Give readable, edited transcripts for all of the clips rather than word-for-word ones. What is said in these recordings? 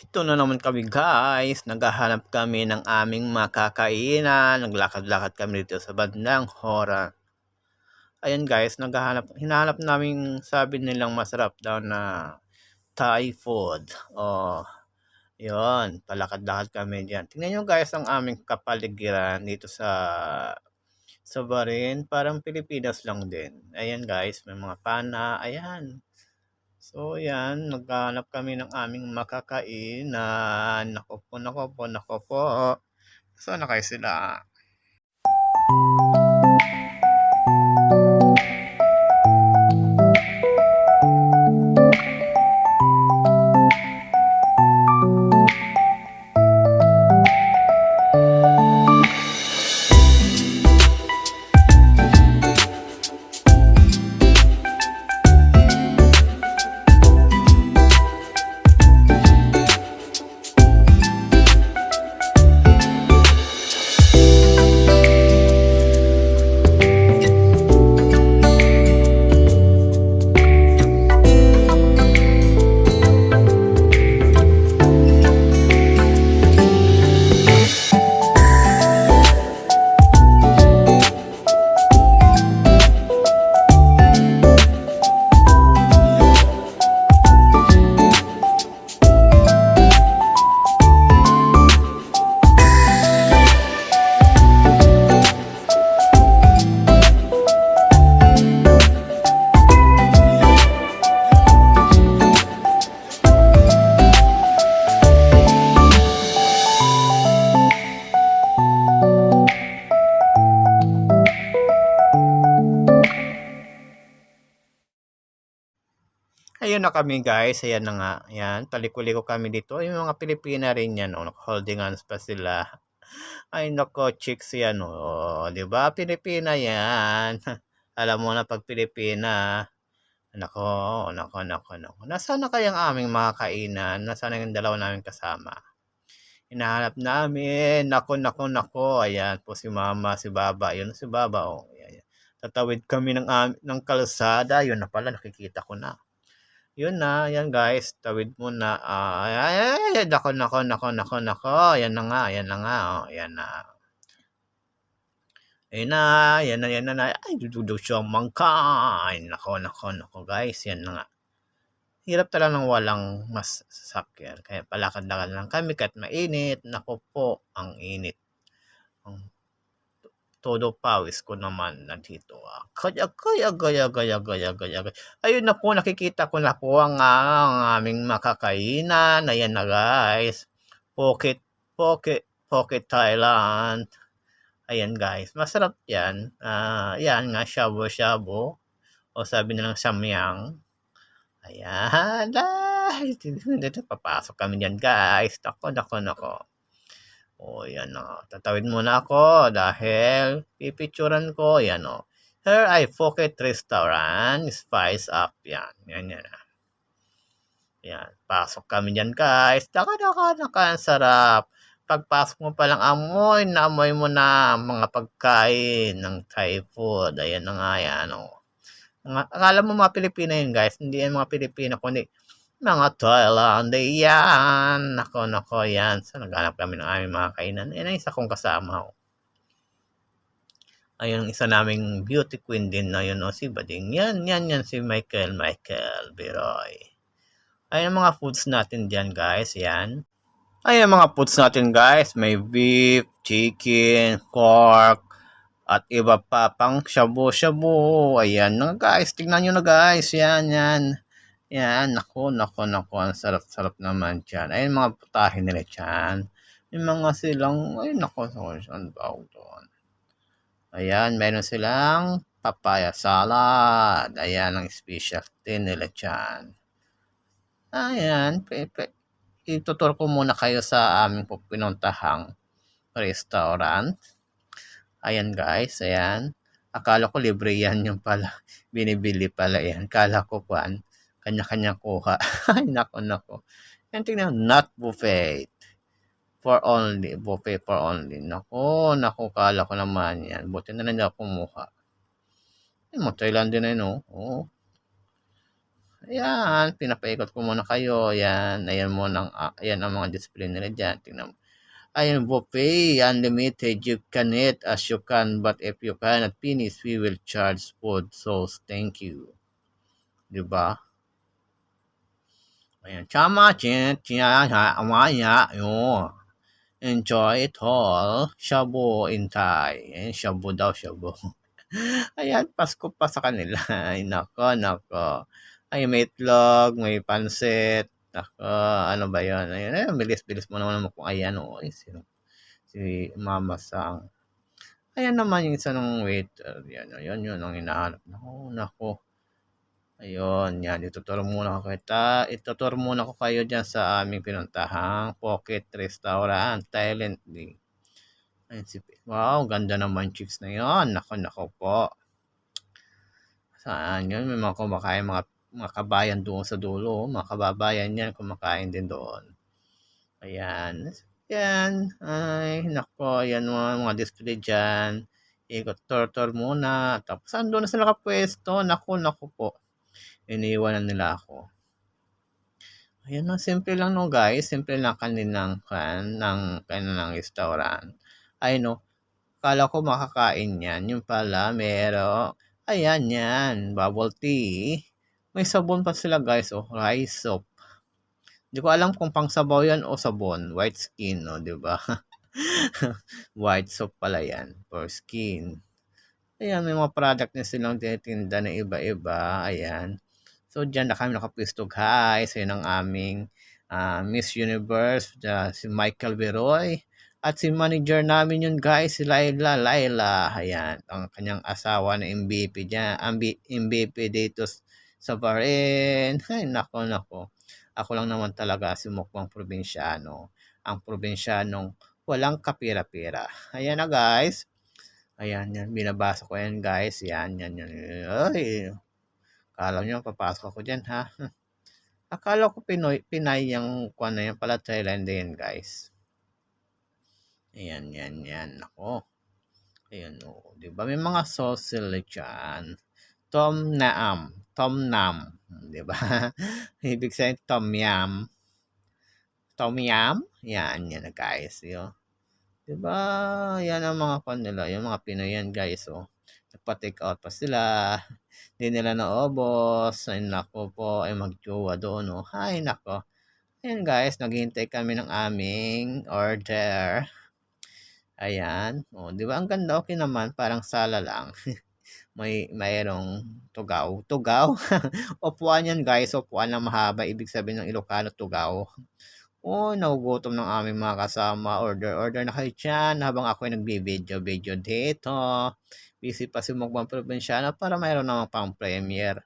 Ito na naman kami guys, naghahanap kami ng aming makakainan, naglakad-lakad kami dito sa bandang Hora. Ayan guys, hinahanap namin sabi nilang masarap daw na Thai food. Oh, yun, palakad-lakad kami diyan. Tingnan nyo guys ang aming kapaligiran dito sa Barin, parang Pilipinas lang din. Ayan guys, may mga pana, ayan. So, yan, naghanap kami ng aming makakainan. Naku po, naku po, naku po. Saan na kayo sila? Ayun na kami guys, ayan na nga. Ayan, paliko-liko kami dito. Yung mga Pilipina rin yan, oh, holding hands pa sila. Ay nako, chicks yan, oh, 'di ba? Pilipina yan. Alam mo na pag Pilipina. Nako, nako, nako, nako. Nasaan na kaya ang aming mga kainan? Nasaan na yung dalawa naming kasama? Hinahanap namin. Nako, nako, nako. Ayan po si Mama, si Baba. Yun si Baba, oh. Ayan, ayan. Tatawid kami ng kalsada. Yun na pala, nakikita ko na. Yun na, yan guys, tawid muna. Ay, ay, ay, nako, nako, nako, nako, nako. Yan na nga, yan na nga, oh, yan na. Ayan na, yan na, yan na. Ay, dududo siyang mangkain. Nako, nako, nako guys, yan na nga. Hirap talaga ng walang mas sasakyan. Kaya palakad-lakad lang kami kahit mainit. Nako po, ang init. Ang todo pawis ko naman nandito. Kaya, kaya, gaya, gaya, gaya, gaya, gaya. Ayun na po, nakikita ko na po ang aming makakainan. Ayan na guys. Pocket, pocket, pocket Thailand. Ayan guys, masarap yan. Yan nga, shabu-shabu. O sabi nilang samyang. Ayan. Ay, papasok kami dyan guys. Nako, nako, nako. O yan o. Tatawid muna ako dahil pipicturan ko. Yan o. Here ay Pocket Restaurant. Spice up. Yan. Yan, yan. Yan. Pasok kami dyan guys. Naka, ang sarap. Pagpasok mo palang amoy, naamoy mo na mga pagkain ng Thai food. Ayan na nga yan o. Akala mo mga Pilipino yun guys. Hindi yan mga Pilipino kundi mga Thailand, yan. Nako, nako, yan. So, naghanap kami ng aming mga kainan. Yan ang isa kong kasama. Oh. Ayun, ang isa naming beauty queen din na yun. Oh, si Bading. Yan, yan, yan. Si Michael Biroy. Ayun ang mga foods natin dyan, guys. Yan. Ayun ang mga foods natin, guys. May beef, chicken, pork, at iba pa pang shabu-shabu. Ayan na, guys. Tingnan nyo na, guys. Yan, yan. Yan, naku, naku, naku, ang sarap-sarap naman dyan. Ayun, mga putahe nila dyan. Yung mga silang, ay, naku, saan ba doon? Ayan, meron silang papaya salad. Ayan, ang specialty nila dyan. Ayan, itutur ko muna kayo sa aming pinuntahang restaurant. Ayan, guys, ayan. Akala ko libre yan yung pala. Binibili pala yan. Akala ko pan. Kanya-kanya kuha. Ay, nako, nako. Yan, tingnan, not buffet. For only. Buffet for only. Nako, nako, kala ko naman yan. Buti na lang ako kumuha. Ay, mo, Thailand din na yun, oh. Ayan, pinapaikot ko muna kayo, ayan, ayan munang, ayan ang mga display nila diyan, tingnan mo. Ayan, buffet, unlimited, you can eat as you can, but if you cannot finish, we will charge food sauce, thank you. 'Di ba? Ayan, chama chin, chiya, amaya, yo. Enjoy it all, shabu in Thai. Ayan, shabu daw, shabu. Ayan, Pasko pa sa kanila. Ay, nako, nako. Ay, may itlog, may pansit. Nako, ano ba yun? Ayun, ayun, bilis-bilis mo naman kung ayan, oh. Ay, si Mama Sang. Ayan naman yung isa ng waiter. Yan, yun, yun ang hinahanap. Nako, nako. Ayun, yan. Ituturo muna ko kayo dyan sa aming pinuntahang Pocket Restaurant, Thailand. Ayun, wow, ganda naman chicks na yun. Nako, nako po. Saan yun? May mga kumakain, mga kabayan doon sa dulo. Mga kababayan yan, kumakain din doon. Ayan. Yan. Ay, nako. Yan mga display dyan. Ikot tour muna. Tapos andun na sila nakapwesto. Nako, nako po. Iniiwanan nila ako. Ayan na, simple lang no guys. Simple lang kanilang kanilang restaurant. Ay no, kala ko makakain yan. Yung pala, ayan yan, bubble tea. May sabon pa sila guys, oh, rice soap. Hindi ko alam kung pang sabaw yan o sabon. White skin, no, di ba? White soap pala yan for skin. Ayan, may mga product na silang tinitinda na iba-iba. Ayan. So, dyan na kami nakapwesto guys. Ayan ang aming Miss Universe, si Michael Beroy. At si manager namin yun guys, si Laila. Ayan, ang kanyang asawa na MVP dyan. Ang MVP dito sa Bahrain. Ay, nako, nako. Ako lang naman talaga si mukbang probinsyano. Ang probinsyanong walang kapira-pira. Ayan na guys. Ayan, yan. Binabasa ko yan, guys. Yan, yan, yan. Ay, akala nyo, papasok ako dyan, ha? Akala ko Pinay yung kuwan na yan pala, Thailand din, guys. Ayan, yan, yan. Ako. Ayan, o. Diba? May mga sauce sila dyan. Tom Nam. Diba? Ibig sabihin, Tom Yam. Tom Yam? Yan, yan, guys. Yun. Diba? Yan ang mga kwan nila. Yung mga Pinoy yan, guys, oh. Nagpa-take out pa sila. Hindi nila naubos. Ay, nako po. Ay, magjowa doon, oh. Ay, nako. Ayan, guys. Naghihintay kami ng aming order. Ayan. Oh, di ba? Ang ganda. Okay naman. Parang sala lang. Mayroong tugaw. Tugaw? Upuan yan, guys. Upuan na mahaba. Ibig sabihin ng Ilocano, tugaw. Oh, nagugutom ng aming mga kasama. Order na kayo dyan habang ako ay nagbi-video dito. Busy pa si Mukbang Probinsyano para mayroon namang pang premiere.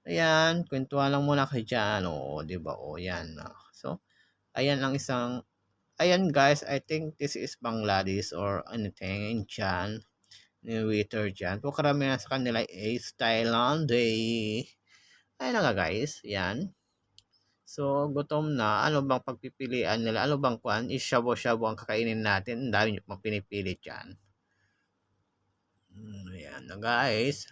Ayan, kwentuhan lang muna kayo dyan. O, di ba? O, yan. So, ayan ang ayan guys, I think this is Bangladesh or anything dyan. Ni waiter dyan. So, karamihan sa kanila is Thailand day. Ayan na nga guys, yan. So, gutom na. Ano bang pagpipilian nila? Ano bang kuan? Is shabu-shabu ang kakainin natin. Ang dami nyo pang pinipili dyan. Ayan na guys.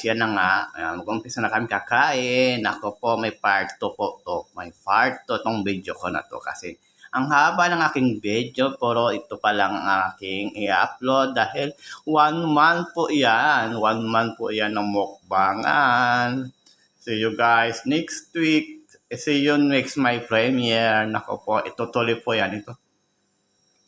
Yan na nga, mag-umpisa na kami kakain. Ako po, may part 2 po to. May part 2 tong video ko na to kasi ang haba ng aking video, pero ito pa lang ang aking i-upload dahil 1 month po yan. 1 month po yan ng mukbangan. See you guys next week. See you next my premiere. Nako po, itutuloy po yan.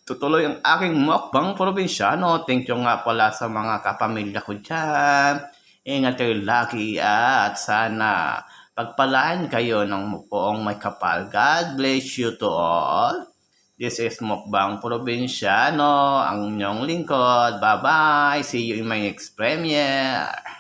Tutuloy ang aking mukbang probinsyano. Thank you nga pala sa mga kapamilya ko dyan. Ingat kayo lagi at sana pagpalaan kayo ng poong may kapal. God bless you to all. This is Mukbang Probinsyano, ang inyong lingkod. Bye-bye. See you in my next premiere.